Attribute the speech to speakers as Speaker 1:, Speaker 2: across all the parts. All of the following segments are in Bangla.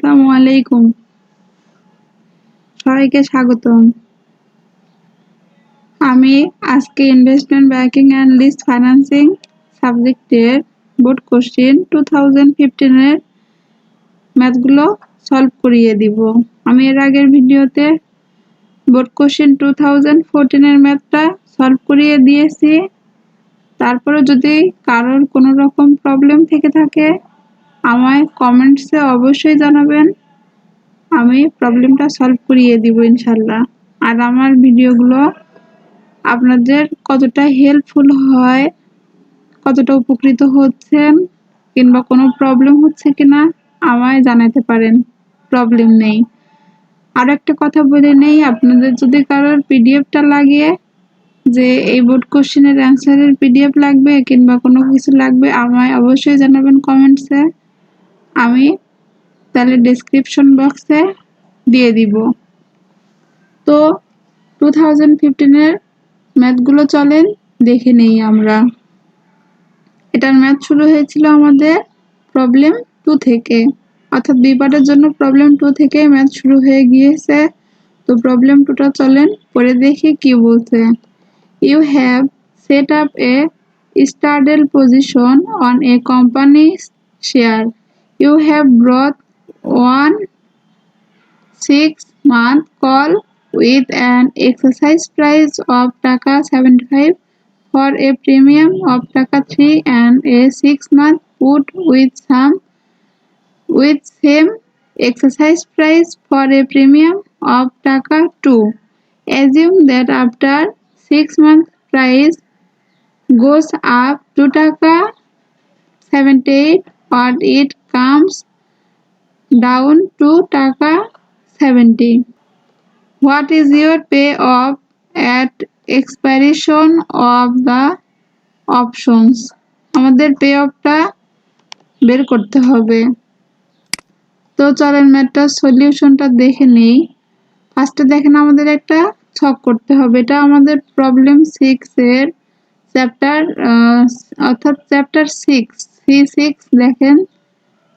Speaker 1: আসসালামু আলাইকুম, সবাইকে স্বাগতম। আমি আজকে investment banking and lease financing সাবজেক্টের বোর্ড কোশ্চেন 2015 এর ম্যাথগুলো সলভ করিয়ে দিব। আমি এর আগের ভিডিওতে বোর্ড কোশ্চেন 2014 এর ম্যাথটা সলভ করিয়ে দিয়েছি। তারপরে যদি কারোর কোনো রকম প্রবলেম থেকে থাকে আমায় কমেন্টসে অবশ্যই জানাবেন, আমি প্রবলেমটা সলভ করিয়ে দিব ইনশাল্লাহ। আর আমার ভিডিওগুলো আপনাদের কতটা হেল্পফুল হয়, কতটা উপকৃত হচ্ছেন কিংবা কোনো প্রবলেম হচ্ছে কিনা আমায় জানাতে পারেন, প্রবলেম নেই। আর একটা কথা বলে নেই, আপনাদের যদি কারোর পিডিএফটা লাগে, যে এই বোর্ড কোশ্চেনের অ্যান্সারের পিডিএফ লাগবে কিংবা কোনো কিছু লাগবে আমায় অবশ্যই জানাবেন কমেন্টসে, আমি তাহলে ডেসক্রিপশন বক্সে দিয়ে দিব। তো 2015 এর ম্যাথগুলো চলেন দেখে নেই আমরা। এটার ম্যাথ শুরু হয়েছিল আমাদের প্রবলেম 2 থেকে, অর্থাৎ দুই পার্টের জন্য প্রবলেম 2 থেকে ম্যাথ শুরু হয়ে গিয়েছে। তো প্রবলেম 2টা চলেন পরে দেখি কি বলছে। You have set up a straddle position on a company share. You have brought 1/6 month call with an exercise price of taka 75 for a premium of taka 3 and a 6-month put with same exercise price for a premium of taka 2. Assume that after 6 months price goes up to taka 78 or it comes down to taka 70. What is your payoff at expiration of the options? আমাদের পে অফটা বের করতে হবে। তো চলেন ম্যাথটার সলিউশনটা দেখে নেই। ফার্স্টে দেখেন আমাদের একটা ছক করতে হবে। এটা আমাদের প্রবলেম 6 এর চ্যাপ্টার অর্থাৎ চ্যাপ্টার 6 C6 দেখেন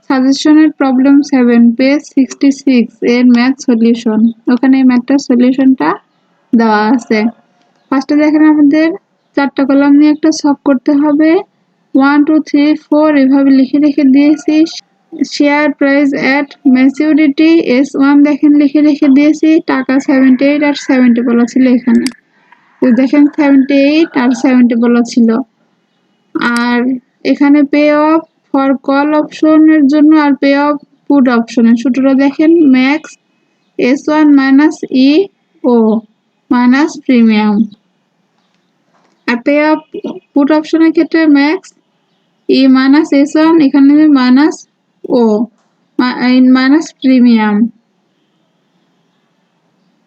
Speaker 1: সাজেশনের প্রবলেম 7 পেজ 66 এর ম্যাথ সলিউশন, ওখানে এই ম্যাথটার সলিউশনটা দেওয়া আছে। ফার্স্টে দেখেন আমাদের 4টা কলাম নিয়ে একটা ছক করতে হবে। 1 2 3 4 এভাবে লিখে রেখে দিয়েছি। শেয়ার প্রাইস এট ম্যাচিউরিটি S1 দেখেন লিখে রেখে দিয়েছি। টাকা 78 আর 70 বলা ছিল এখানে, তো দেখেন 78 আর 70 বলা ছিল। আর এখানে পে অফ ফর কল অপশনের জন্য আর পে অফ পুট অপশনের সূত্রটা দেখেন ম্যাক্স S1 মাইনাস ই ও মাইনাস প্রিমিয়াম। আর পে অফ পুট অপশনের ক্ষেত্রে ম্যাক্স ই মাইনাস S1, এখানে মাইনাস ও মাইনাস প্রিমিয়াম।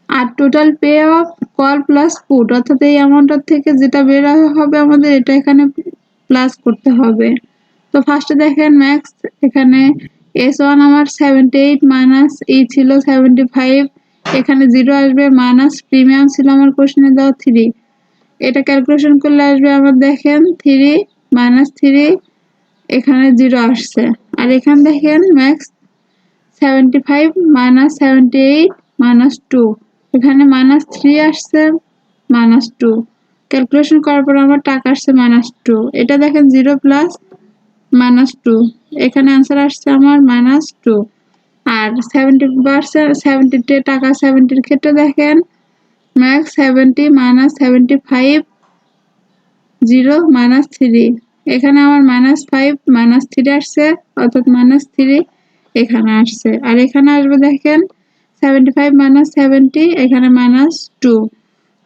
Speaker 1: আর total pay off call plus put, অর্থাৎ এই অ্যামাউন্টটার থেকে যেটা বের হবে আমাদের এটা এখানে প্লাস করতে হবে। তো ফার্স্টে দেখেন ম্যাক্স, এখানে S1 আমার 78 মাইনাস ই ছিল 75, এখানে 0 আসবে, মাইনাস প্রিমিয়াম ছিল আমার কোশ্চেনে দেওয়া 3, এটা ক্যালকুলেশন করলে আসবে আমার দেখেন 3 মাইনাস 3, এখানে 0 আসছে। আর এখানে দেখেন ম্যাক্স 75 মাইনাস 78 মাইনাস 2, এখানে মাইনাস 3 আসছে মাইনাস 2, ক্যালকুলেশন করার পর আমার টাকা আসছে মাইনাস 2। এটা দেখেন 0 প্লাস মাইনাস 2, এখানে অ্যান্সার আসছে আমার মাইনাস 2। আর 70% টাকা 70 এর ক্ষেত্রে দেখেন ম্যাক্স 70 মাইনাস 75 0 মাইনাস 3, এখানে আমার মাইনাস 5 মাইনাস 3 আসছে, অর্থাৎ মাইনাস 3 এখানে আসছে। আর এখানে আসবে দেখেন 75 মাইনাস 70, এখানে মাইনাস 2,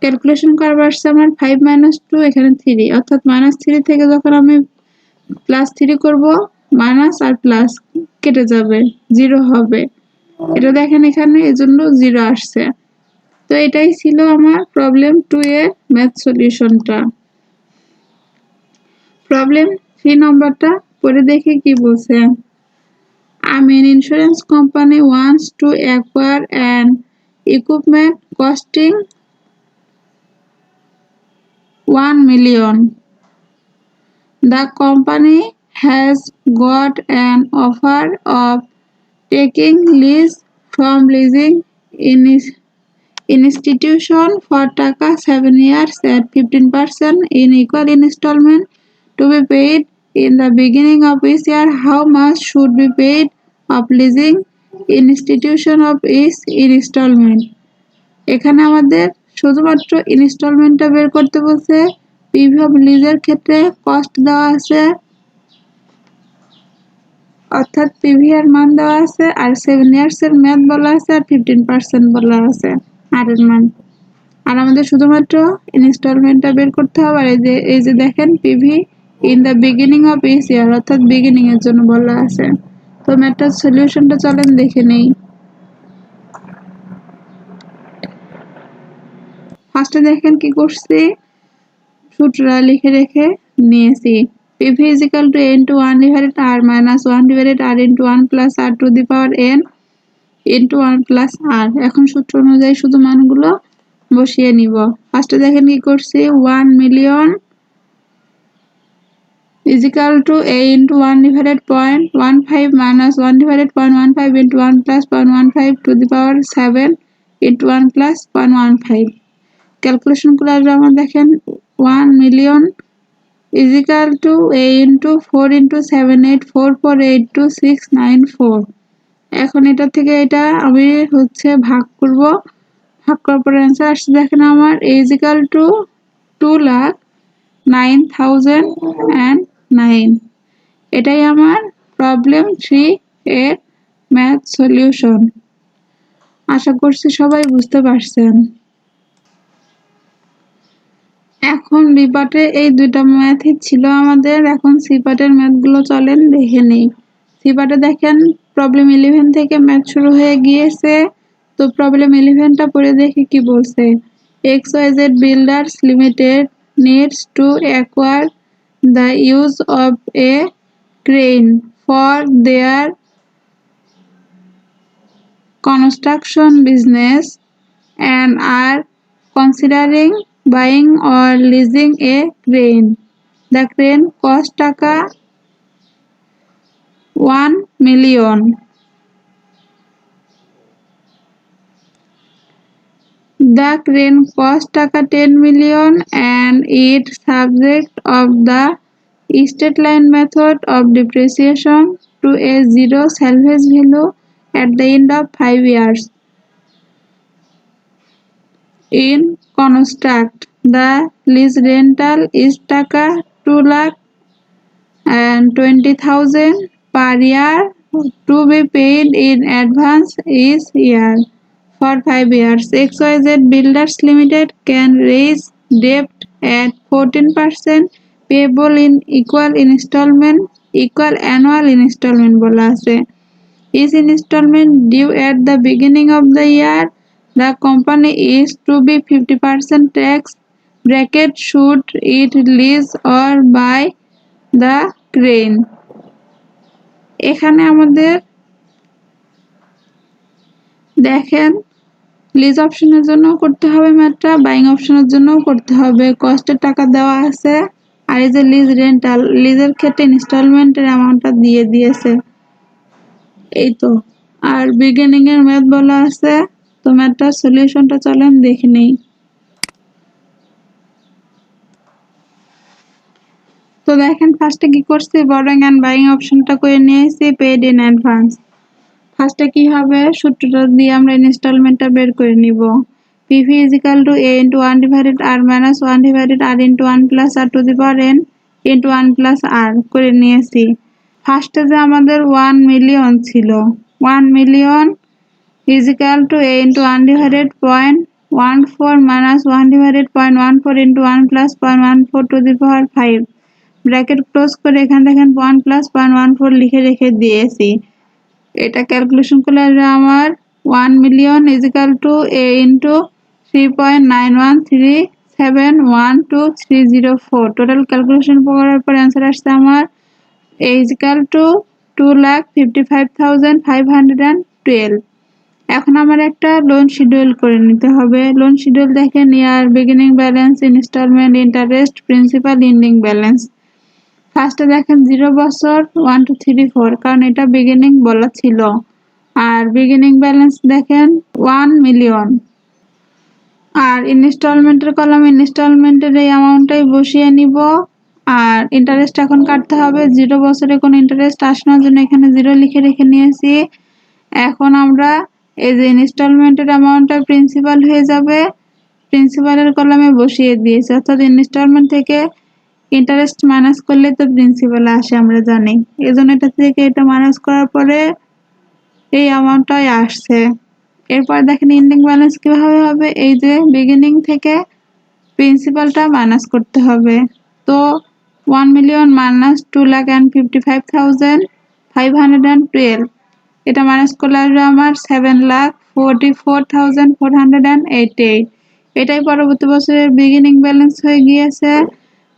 Speaker 1: ক্যালকুলেশন করবো আসছে আমার 5 মাইনাস 2, এখানে 3, অর্থাৎ মাইনাস 3 থেকে যখন আমি প্লাস 3 করব মাইনাস আর প্লাস কেটে যাবে 0 হবে, এটা দেখেন এখানে এজন্য 0 আসছে। তো এটাই ছিল আমার প্রবলেম 2 এর ম্যাথ সলিউশনটা। প্রবলেম 3 নম্বরটা পড়ে দেখে কি বলছে। An insurance company wants to acquire an equipment costing 1 million. The company has got an offer of taking lease from leasing institution for টাকা 7 years at 15% in equal installment to be paid in the beginning of each year. How much should be paid of leasing institution of each installment? এখানে আমাদের শুধুমাত্র ইনস্টলমেন্টটা বের করতে বলছে। পিভি অফ লিজের ক্ষেত্রে কস্ট দেওয়া আছে, অর্থাৎ পিভি এর মান দেওয়া আছে, আর 7 ইয়ার্স এর মেয়াদ বলা আছে, আর 15% বলা আছে আর এর মান। আর আমাদের শুধুমাত্র ইনস্টলমেন্টটা বের করতে হবে। আর এই যে দেখেন PV in the beginning of each year, অর্থাৎ বিগিনিং এর জন্য বলা আছে। তো ম্যাথটার সলিউশনটা চলেন দেখে নেই। ফার্স্টে দেখেন কি করছি, সূত্রটা লিখে রেখে নিয়েছি। PV is equal to a into 1 divided r minus 1 divided r into 1 plus r to the power n into 1 plus r। এখন সূত্র অনুযায়ী শুধু মানগুলো বসিয়ে নিব। ফার্স্টে দেখেন কি করছি, 1 million is equal to a into 1 divided 0.15 minus 1 divided 0.15 into 1 plus 0.15 to the power 7 into 1 plus 0.15। Calculation করে আসবে আমার, দেখেন 1 million is equal to a into 4 into 7 8 4 4 8 2 6 9 4। এখন এটা থেকে এটা আমি ভাগ করব, ভাগ করার পর অ্যান্সার আসছে দেখেন আমার is equal to 2,09,009। এটাই আমার প্রবলেম 3 এর ম্যাথ সলিউশন। আশা করছি সবাই বুঝতে পারছেন। এখন বি পার্টে এই দুইটা ম্যাথই ছিল আমাদের। এখন সি পার্টের ম্যাথগুলো চলেন দেখে নেই। সি পার্টে দেখেন প্রবলেম 11 থেকে ম্যাথ শুরু হয়ে গিয়েছে। তো প্রবলেম 11টা পড়ে দেখি কি বলছে। XYZ Builders Limited needs to acquire the use of a crane for their construction business and are considering buying or leasing a crane. The crane cost টাকা 1 million. The crane cost টাকা 10 million and it subject of the straight line method of depreciation to a zero salvage value at the end of 5 years. In construct, the lease rental is টাকা 2,20,000 per year to be paid in advance each year for 5 years. XYZ Builders Limited can raise debt at 14% payable in equal annual installment বলা আছে। Each installment due at the beginning of the year. The company is to be 50% tax bracket should it lease or buy the crane। এখানে আমাদের দেখেন লিজ অপশনের জন্য করতে হবে ম্যাথটা, বাইং অপশনের জন্য করতে হবে। কস্টের টাকা দেওয়া আছে, আর এই যে লিজ রেন্টাল, লিজের ক্ষেত্রে ইনস্টলমেন্টের অ্যামাউন্টটা দিয়ে দিয়েছে এই তো। আর বিগিনিং এর ম্যাথ বলা আছে। তো ম্যাথটার সলিউশনটা চলেন দেখে নেই। তো দেখেন ফার্স্টে কি করছি, বরোইং এন্ড বাইং অপশনটা করে নিয়েছি পেড ইন অ্যাডভান্স। ফার্স্টে কি হবে, সূত্রটা দিয়ে আমরা ইনস্টলমেন্টটা বের করে নিব। PV is equal to a into 1 divided r minus 1 divided r into 1 plus r to the power n into 1 plus r করে নিয়েছি। ফার্স্টে যে আমাদের 1 মিলিয়ন ছিল, 1 million is equal to a into 1 divided 0.14 minus 1 divided 0.14 into 1 plus 0.14 to the power 5 bracket close করে এখানে দেখেন 1 plus 0.14 লিখে রেখে দিয়েছি। এটা ক্যালকুলেশন করলে আমার 1 million is equal to a into 3.913712304। Total calculation করার পর অ্যান্সার আসছে আমার a is equal to 2,55,512। এখন আমার একটা লোন শিডিউল করে নিতে হবে। লোন শিডিউল দেখেন year, beginning balance, installment, interest, principal, ending balance. ফার্স্টে দেখেন 0 বছর 1 2 3 4, কারণ এটা বিগিনিং বলা ছিল। আর বিগিনিং ব্যালেন্স দেখেন 1 মিলিয়ন। আর ইনস্টলমেন্টের কলামে ইনস্টলমেন্টের এই অ্যামাউন্টটাই বসিয়ে নিব। আর ইন্টারেস্ট এখন কাটতে হবে, 0 বছরে কোনো ইন্টারেস্ট আসানোর জন্য এখানে 0 লিখে রেখে নিয়েছি। এখন আমরা এই যে ইনস্টলমেন্টের অ্যামাউন্টটা প্রিন্সিপাল হয়ে যাবে, প্রিন্সিপালের কলামে বসিয়ে দিয়েছি। অর্থাৎ ইনস্টলমেন্ট থেকে ইন্টারেস্ট মাইনাস করলে তো প্রিন্সিপাল আসে, আমরা জানি। এই জন্য এটা থেকে এটা মাইনাস করার পরে এই অ্যামাউন্টটাই আসছে। এরপর দেখেন এন্ডিং ব্যালেন্স কিভাবে হবে, এই যে বিগিনিং থেকে প্রিন্সিপালটা মাইনাস করতে হবে। তো 1 মিলিয়ন মাইনাস 2,55,512, এটা মাইনাস করলে আসবে আমার 7,44,488। এটাই পরবর্তী বছরের বিগিনিং ব্যালেন্স হয়ে গিয়েছে।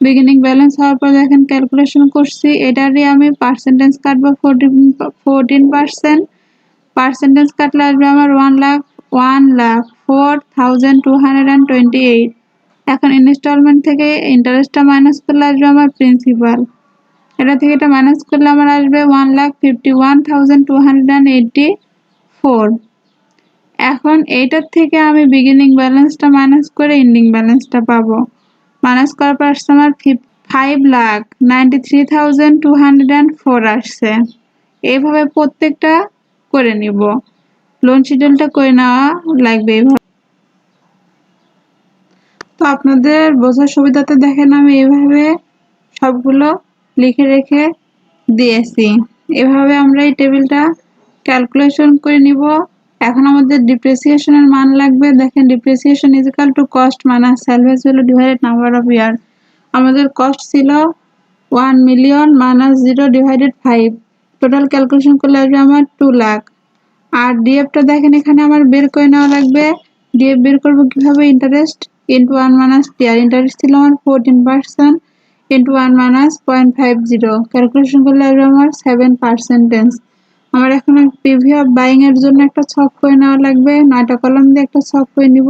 Speaker 1: বিগিনিং ব্যালেন্স হওয়ার পর দেখেন ক্যালকুলেশন করছি, এটারই আমি পার্সেন্টেজ কাটবো 14%। পার্সেন্টেজ কাটলে আসবে আমার 1,04,228। এখন ইনস্টলমেন্ট থেকে ইন্টারেস্টটা মাইনাস করলে আসবে আমার প্রিন্সিপাল, এটা থেকে এটা মাইনাস করলে আমার আসবে 1,51,284। এখন এইটার থেকে আমি বিগিনিং ব্যালেন্সটা মাইনাস করে এন্ডিং ব্যালেন্সটা পাবো। মাইনাস করার পর আসছে আমার 5,93,204 আসছে। এইভাবে প্রত্যেকটা করে নিব, লোন শিডিউলটা করে নেওয়া লাগবে এইভাবে। তো আপনাদের বোঝার সুবিধাতে দেখেন আমি এইভাবে সবগুলো লিখে রেখে দিয়েছি। এভাবে আমরা এই টেবিলটা ক্যালকুলেশন করে নিব। এখন আমাদের ডিপ্রিসিয়েশনের মান লাগবে। দেখেন depreciation is equal to cost minus salvage value divided number of year. আমাদের কস্ট ছিল 1 million minus 0 divided 5, total calculation করলে আসবে আমার 2 লাখ। আর ডিএফটা দেখেন এখানে আমার বের করে নেওয়া লাগবে। ডিএফ বের করবো কিভাবে, ইন্টারেস্ট ইন্টু 1 মাইনাস টি। আর ইন্টারেস্ট ছিল আমার 14% ইন্টু 1 মাইনাস 0.50, ক্যালকুলেশন করলে আসবে আমার 7%। আমার এখন পিভি অফ বাইং এর জন্য একটা ছক করে নেওয়া লাগবে, 9টা কলাম দিয়ে একটা ছক করে নিব।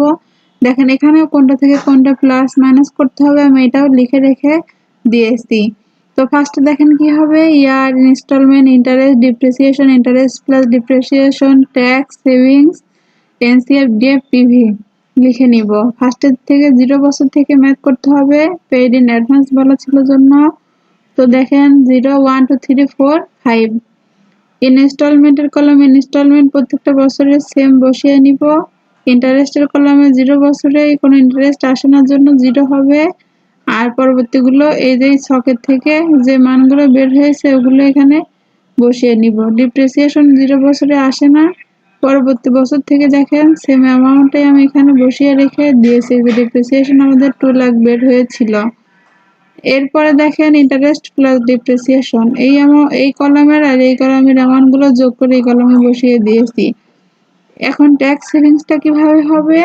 Speaker 1: দেখেন এখানেও কোনটা থেকে কোনটা প্লাস মাইনাস করতে হবে আমি এটাও লিখে রেখে দিয়েছি। তো ফার্স্টে দেখেন কি হবে, year, installment, interest, depreciation, interest plus depreciation, tax, savings, NCF, DF, PV লিখে নিব। ফার্স্টের থেকে 0 বছর থেকে ম্যাথ করতে হবে, পেইড ইন অ্যাডভান্স বলা ছিল জন্য। তো দেখেন 0, 1, 2, 3, 4, 5। ইনস্টলমেন্টের কলামে ইনস্টলমেন্ট প্রত্যেকটা বছরের সেম বসিয়ে নিব। ইন্টারেস্টের কলামে 0 বছরে কোনো ইন্টারেস্ট আসানোর জন্য 0 হবে। আর পরবর্তীগুলো এই যে ছকের থেকে যে মানগুলো বের হয়েছে ওগুলো এখানে বসিয়ে নিব। ডিপ্রিসিয়েশন 0 বছরে আসে না, পরবর্তী বছর থেকে দেখেন সেম অ্যামাউন্টে আমি এখানে বসিয়ে রেখে দিয়েছি। যে ডিপ্রিসিয়েশন আমাদের 2 লাখ বের হয়েছিল। এরপরে দেখেন ইন্টারেস্ট প্লাস ডিপ্রিসিয়েশন, এই কলামের আর এই কলামের অ্যামাউন্টগুলো যোগ করে এই কলামে বসিয়ে দিয়েছি। এখন ট্যাক্স সেভিংসটা কিভাবে হবে,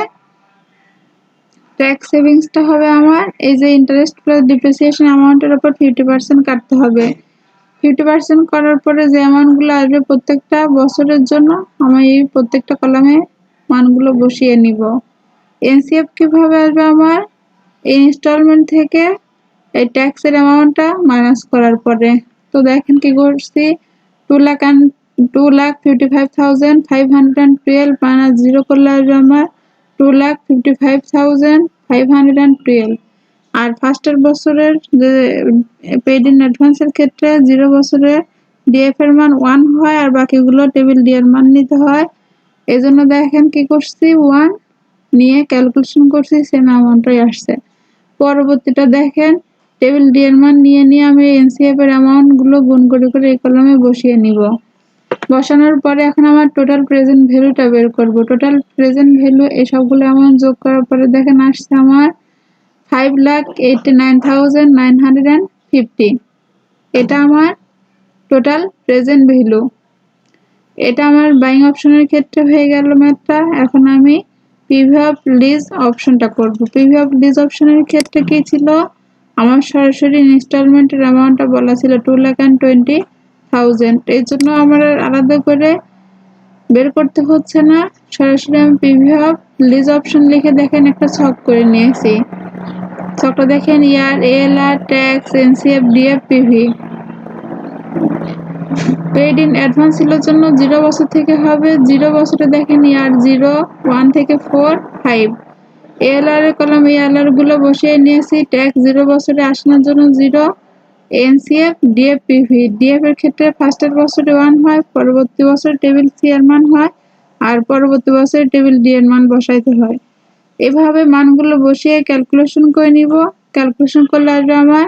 Speaker 1: ট্যাক্স সেভিংসটা হবে আমার এই যে ইন্টারেস্ট প্লাস ডিপ্রিসিয়েশন অ্যামাউন্টের উপর 50% কাটতে হবে। 50% করার পরে যে অ্যামাউন্টগুলো আসবে প্রত্যেকটা বছরের জন্য আমি এই প্রত্যেকটা কলামে মানগুলো বসিয়ে নিব। এনসিএফ কিভাবে আসবে আমার, ইনস্টলমেন্ট থেকে এই ট্যাক্সের অ্যামাউন্টটা মাইনাস করার পরে। তো দেখেন কি করছি, 2,55,512 মাইনাস 0 করলে আসবে আমার 2,55,512। আর ফার্স্টের বছরের যে পেইড ইন অ্যাডভান্সের ক্ষেত্রে 0 বছরে ডিএফ এর মান 1 হয় আর বাকিগুলো টেবিল ডি এর মান নিতে হয়। এই জন্য দেখেন কি করছি, 1 নিয়ে ক্যালকুলেশন করছি, সেম অ্যামাউন্টটাই আসছে। পরবর্তীটা দেখেন টেবিল ডি এর মান নিয়ে আমি এনসিএফ এর অ্যামাউন্ট গুলো গুণ করে করে এই কলামে বসিয়ে নিব। বসানোর পরে এখন আমার টোটাল প্রেজেন্ট ভ্যালুটা বের করব। টোটাল প্রেজেন্ট ভ্যালু এই সবগুলো অ্যামাউন্ট যোগ করার পরে দেখেন আসছে আমার 5,89,950। এটা আমার টোটাল প্রেজেন্ট ভ্যালু। এটা আমার বাইং অপশনের ক্ষেত্রে হয়ে গেল ম্যাথটা। এখন আমি পিভি অফ লিজ অপশনটা করব। পিভি অফ লিজ অপশনের ক্ষেত্রে কি ছিল, আমার সরাসরি ইনস্টলমেন্টের অ্যামাউন্টটা বলা ছিল 2,20,000। এর জন্য আমার আলাদা করে বের করতে হচ্ছে না, সরাসরি আমি পিভি অফ লিজ অপশন লিখে দেখেন একটা ছক করে নিয়েছি। ছকটা দেখেন year, ALR, tax, NCF, DF, PV. Paid in advance ছিল জন্য 0 বছর থেকে হবে। 0 বছরে দেখেন ইয়ার 0, 1 থেকে 4, 5। এএলআর এর কলাম এএলআর গুলো বসিয়ে নিয়েছি। ট্যাক্স 0 বছরে আসানোর জন্য 0। NCF, DF, PV. ডিএফ এর ক্ষেত্রে ফার্স্টের বছরে 1 হয়, পরবর্তী বছর টেবিল সি এর মান হয়, আর পরবর্তী বছরে টেবিল ডি এর মান বসাইতে হয়। এভাবে মানগুলো বসিয়ে ক্যালকুলেশন করে নিব। ক্যালকুলেশন করলে আসবে আমার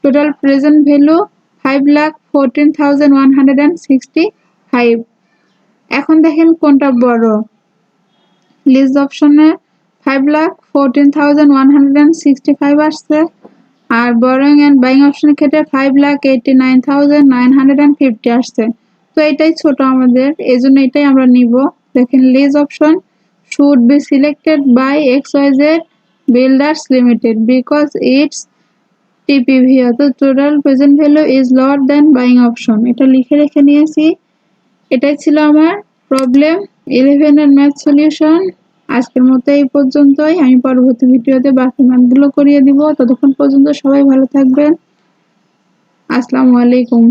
Speaker 1: টোটাল প্রেজেন্ট ভ্যালু 5,14,165। এখন দেখেন কোনটা বড়। লিস্ট অপশনে 5,14,165 আসছে, আর বরোইং এন্ড বাইং অপশনের ক্ষেত্রে 5,89,950 আসছে। তো এটাই ছোট আমাদের, এজন্য এটাই আমরা নিব। দেখেন lease option should be selected by XYZ Builders Limited because its TPV অর্থাৎ total present value is lower than buying option। এটা লিখে রেখে নিয়েছি। এটাই ছিল আমার প্রবলেম 11 এর ম্যাথ সলিউশন। আজকের মতো এই পর্যন্তই। আমি পরবর্তী ভিডিওতে বাকি ম্যাথগুলো করিয়ে দিব। ততক্ষণ পর্যন্ত সবাই ভালো থাকবেন। আসসালামু আলাইকুম।